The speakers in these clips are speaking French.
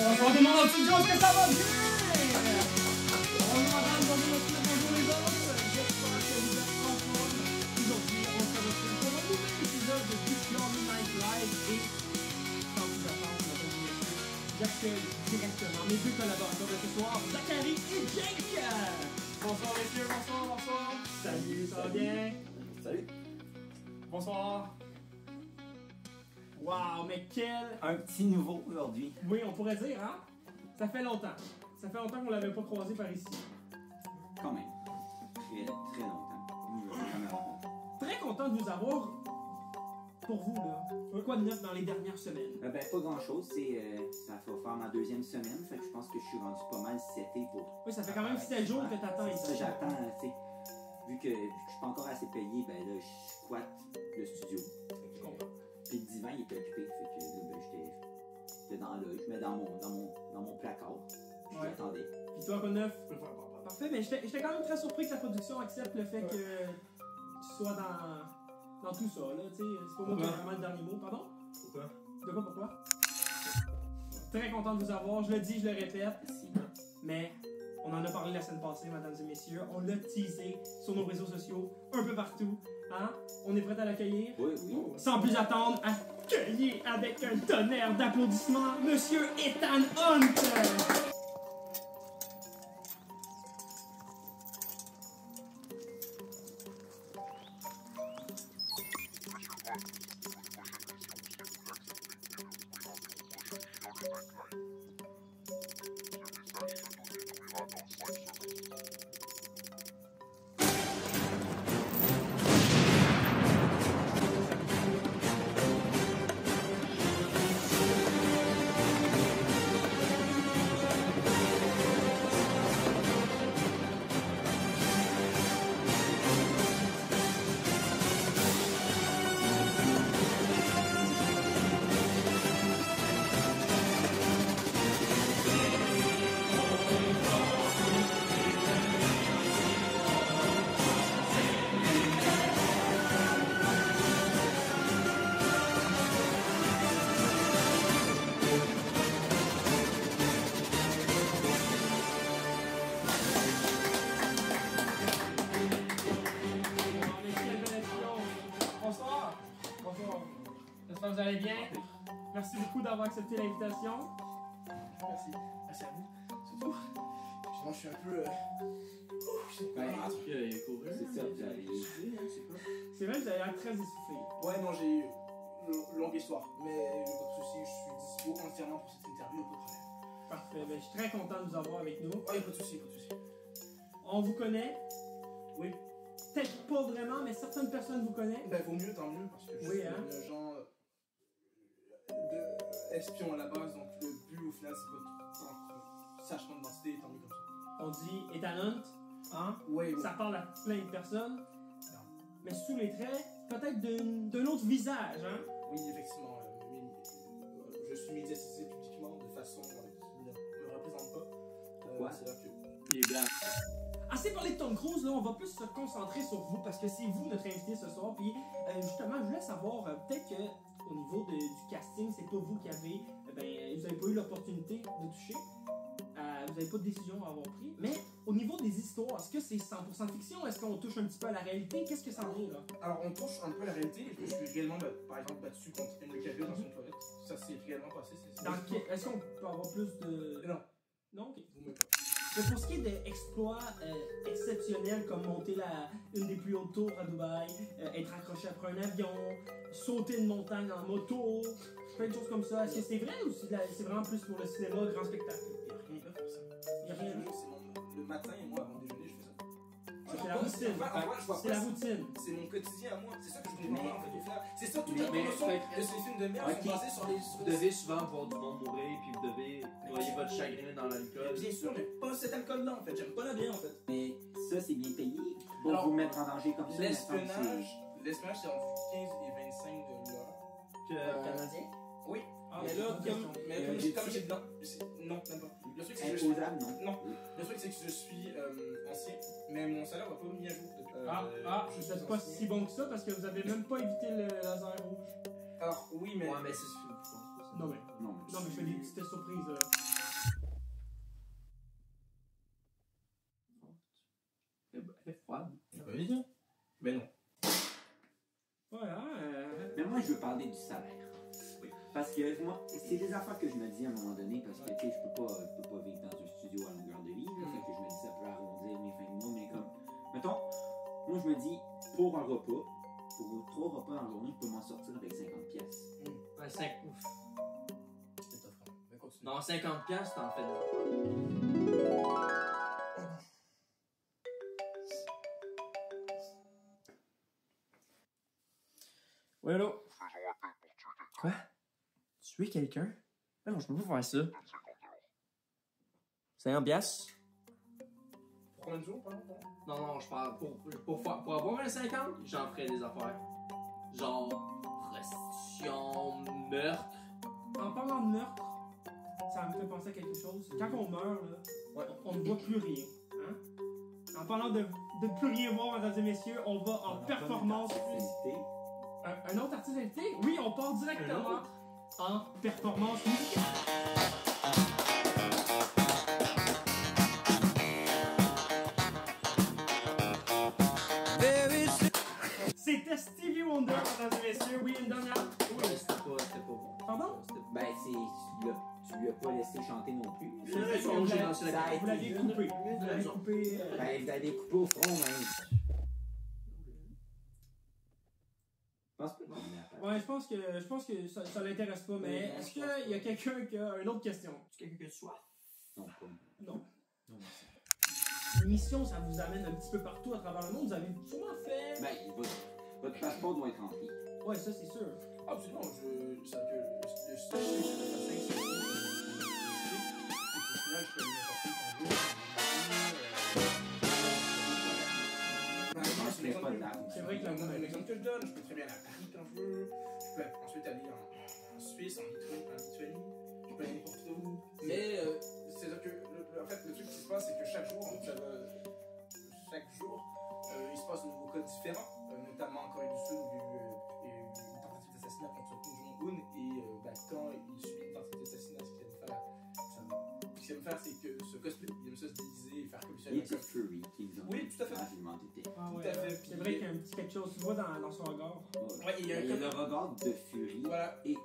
Bonsoir tout le monde en studio, est-ce que ça va bien? Bonjour madame, bonjour monsieur, bonjour les autres. J'espère que vous êtes en forme. Aujourd'hui, on se retrouve pour un nouvel épisode de Discord Midnight Live et sans plus attendre, mesdames et messieurs, j'accueille directement mes deux collaborateurs de ce soir, Zachary et Jake. Bonsoir messieurs, bonsoir, bonsoir. Salut, ça va bien? Salut. Bonsoir. Wow, mais quel... Un petit nouveau aujourd'hui. Oui, on pourrait dire, hein? Ça fait longtemps. Ça fait longtemps qu'on l'avait pas croisé par ici. Quand même. Très, très longtemps. Première rencontre. Très content de vous avoir pour vous, là. Quoi de neuf dans les dernières semaines? Ben, pas grand chose. Ça va faire ma deuxième semaine. Fait que je pense que je suis rendu pas mal seté pour. Oui, ça fait quand même 7 jours que t'attends ici. Ça, j'attends, tu sais. Vu que je suis pas encore assez payé, ben là, je squatte le studio. Je comprends. Puis le divan, il était occupé. Fait que là, ben, j'étais dans là. Je mets dans mon placard. Puis Ouais. j'attendais. Puis toi, quoi de neuf? Parfait, mais j'étais quand même très surpris que la production accepte le fait que tu sois dans tout ça, là. Tu sais, c'est pas moi qui ai vraiment le dernier mot. Pardon? Pourquoi? De quoi, pourquoi? Très content de vous avoir. Je le dis, je le répète. Merci. Mais on en a parlé la semaine passée, mesdames et messieurs. On l'a teasé sur nos réseaux sociaux, un peu partout. Hein? On est prêt à l'accueillir? Oui, oui. Sans plus attendre, accueillir avec un tonnerre d'applaudissements Monsieur Ethan Hunt! Bonsoir. Bonsoir. J'espère que vous allez bien. Merci beaucoup d'avoir accepté l'invitation. Merci. Merci à vous. Surtout, justement, je suis un peu. Il est couru. C'est ça, j'avais. C'est vrai que vous avez l'air très essoufflé. Ouais, non, j'ai eu une longue histoire. Mais pas de soucis, je suis dispo entièrement pour cette interview, pas de problème. Parfait. Ben, je suis très content de vous avoir avec nous. Ouais, pas de soucis, pas de soucis. On vous connaît. Oui. Peut-être pas vraiment, mais certaines personnes vous connaissent. Ben, vaut mieux, tant mieux, parce que je Oui, suis hein. un genre de espion à la base, donc le but au final, c'est pas de sache ton identité, tant mieux comme ça. On dit Ethan Hunt. Hein? Ouais, ouais. Ça parle à plein de personnes. Mais sous les traits, peut-être d'un autre visage. Hein? Oui, effectivement. Je suis médiatisé publiquement de façon qui ne me représente pas. Pourquoi? C'est là que. Il est blanc. Assez parlé de Tom Cruise, là, on va plus se concentrer sur vous parce que c'est vous notre invité ce soir. Puis justement, je voulais savoir, peut-être qu'au niveau du casting, c'est pas vous qui avez, vous avez pas eu l'opportunité de toucher. Vous n'avez pas de décision à avoir pris. Mais au niveau des histoires, est-ce que c'est 100% fiction? Est-ce qu'on touche un petit peu à la réalité? Qu'est-ce que ça en est là? Alors, on touche un peu à la réalité. Je suis réellement, par exemple, battu contre une cabine dans une toilette. Ça s'est réellement passé. Est-ce qu'on peut avoir plus de. Non. Non, ok. Vous me pas. Mais pour ce qui est d'exploits exceptionnels comme monter une des plus hautes tours à Dubaï, être accroché après un avion, sauter une montagne en moto, plein de choses comme ça, est-ce que c'est vrai ou c'est vraiment plus pour le cinéma, grand spectacle? Il n'y a rien là pour ça. Il n'y a rien là? Le matin, moi, avant de déjeuner, je fais ça. C'est la routine. C'est la routine. C'est mon quotidien à moi. C'est ça que je voulais voir en fait au final. C'est ça toute Mais- la promotion de ces films de merde sont basés sur les. Vous devez souvent voir du monde mourir, puis vous devez noyer votre chagrin dans l'alcool. Bien sûr, mais pas cet alcool-là en fait. J'aime pas la bière en fait. Mais ça, c'est bien payé. Pour Alors, vous mettre en danger comme ça. L'espionnage, c'est entre 15 et 25 de l'heure. Canadien? Oui. Ah, Mais là, bonne comme question. j'ai. Non, même pas. Le truc, c'est que je suis. Imposable, non? Non. Le truc, c'est que je suis ancien, mais mon salaire va pas mis à jour. Je sais pas si bon que ça parce que vous avez même pas évité le laser rouge. Alors, oui, mais. Ouais, mais c'est sûr. Non, mais je fais des petites surprises. Elle est froide. Vas-y, hein. Ben non. Voilà. Mais moi, je veux parler du salaire. Oui. Parce que moi, c'est des affaires que je me dis à un moment donné, parce que tu sais, je peux pas vivre dans un studio à longueur de vie. Là, fait que je me dis, ça peut arrondir mes fins de mois, mais comme, mettons, moi je me dis, pour un repas, pour 3 repas en journée, je peux m'en sortir avec 50 pièces. Ouais, ouf. C'est tough, hein. Mais continue. Non, 50 piastres, t'en fais deux. Oui, allô? Quoi? Tuer quelqu'un? Ah non, je peux pas faire ça. 50 piastres? Pour combien de jours, pardon? Non, je parle pour avoir un 50, j'en ferais des affaires. Genre, prostitution, meurtre. En parlant de meurtre, ça me fait penser à quelque chose. Quand on meurt, là, on ne voit plus rien. Hein? En parlant de plus rien voir, mesdames et messieurs, on va en performance. Un autre artiste invité? Oui, on part directement en performance musicale. C'était Stevie Wonder, mesdames et messieurs. Oui, une dernière. Oui, c'était pas bon. Pardon? Ben, tu lui as pas laissé chanter non plus. C'est vrai, J'ai lancé la Ça a vous l'aviez été- coupé. Vous l'avez coupé. Ben, vous allez couper au front, même. Je pense pas qu'on est à part. Ouais, je pense que ça l'intéresse pas, mais est-ce qu'il y a quelqu'un qui a une autre question? Est-ce que quelqu'un qui a soif? Non, pas. Non. Non, merci. L'émission, ça vous amène un petit peu partout à travers le monde. Vous avez sûrement fait. Ben, votre passeport doit être rempli. Ouais, ça, c'est sûr. Absolument, le sachet de la façon, c'est qu'au final, je peux aller n'importe où quand je veux. C'est vrai que la un exemple que je donne, je peux très bien aller à Paris quand je veux, je peux ensuite aller en Suisse, en Lituanie, je peux aller n'importe où. Mais c'est-à-dire que en fait, le truc qui se passe, c'est que chaque jour, il se passe de nouveaux cas différents, notamment en Corée du Sud, où il y a eu une tentative d'assassinat contre Kim Jong-un, et quand il subit une tentative d'assassinat, ce qu'il aime faire, c'est que ce cosplay, il aime ça se déguiser et faire comme si Il était Fury qui nous a Oui, tout à fait. Je m'en doutais. Ah ouais, Tout à fait. c'est vrai qu'il y a un petit quelque chose. Tu vois dans son regard. Ouais, il y a un le regard de Fury Voilà. et Et-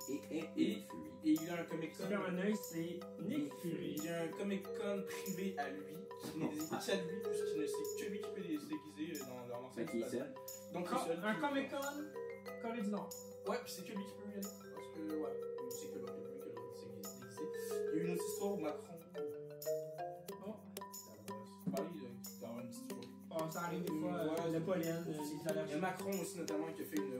Fury. Et il a un Comic C'est Con. comme un œil, c'est Nick Fury. Il y a un Comic Con privé à lui, qui n'est dédié qu'à lui, puisqu'il ne sait que lui qui peut se déguiser dans l'ancien. Fait qu'il est seul. Donc, il est seul. Un Comic Con, Corée du Nord. Ouais, puis c'est que lui qui peut y aller. Parce que, ouais, c'est que lui qui peut se déguiser. Il y a eu une autre histoire où Macron. Oh. Paris, il doit avoir une petite histoire. Oh, ça arrive des fois, Ouais, le pollen, les Il y a allergies. Macron aussi, notamment, qui a fait une.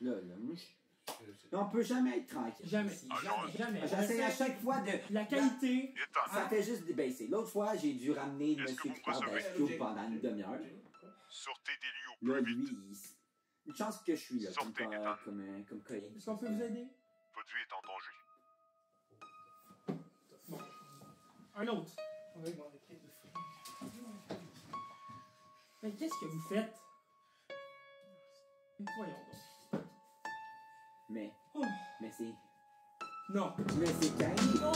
Là, moi, on peut jamais être tranquille. Jamais. Jamais. J'essaie à chaque fois de. La qualité. Ça fait juste débaisser. L'autre fois, j'ai dû ramener le monsieur qui parle d'Astro pendant une demi-heure. Sortez des lieux au Là, plus lui, vite. une chance que je suis là, Sortez des temps. comme collègue. Est-ce qu'on peut vous aider? Votre vie est en danger. Un autre. Mais qu'est-ce que vous faites? Voyons donc. Mais Oh. c'est. Non. Mais c'est quand Non.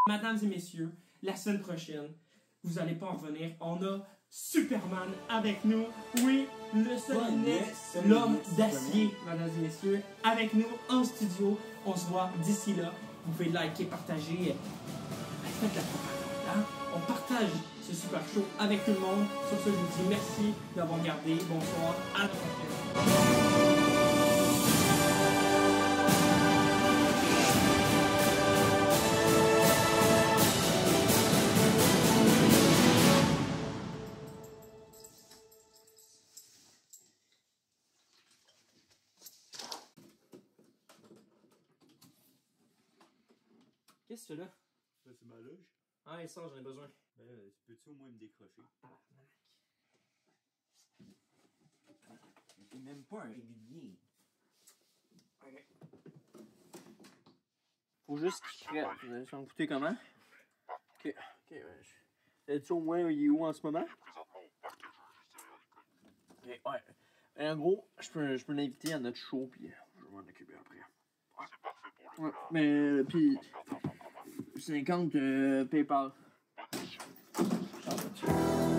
Mesdames et messieurs, la semaine prochaine, vous allez pas en revenir. On a Superman avec nous. Oui, le Solinex, l'homme d'acier, mesdames et messieurs, avec nous en studio. On se voit d'ici là. Vous pouvez liker, partager. Faites la propagande, hein? On partage ce super show avec tout le monde. Sur ce, je vous dis merci d'avoir regardé. Bonsoir, à la prochaine. Qu'est-ce que tu fais là? Ça, c'est ma loge. Ah, il sort, j'en ai besoin. Ben, peux-tu au moins me décrocher? T'es même pas un régulier. Faut juste qu'il crève. Vous allez s'en goûter comment? Ok, ouais. Sais-tu au moins il est où en ce moment? Présentement au parc Edward. Ok, ouais. En gros, je peux l'inviter à notre show, puis je vais m'en occuper après. C'est parfait pour lui. Ouais, mais, puis 50 PayPal. Ah,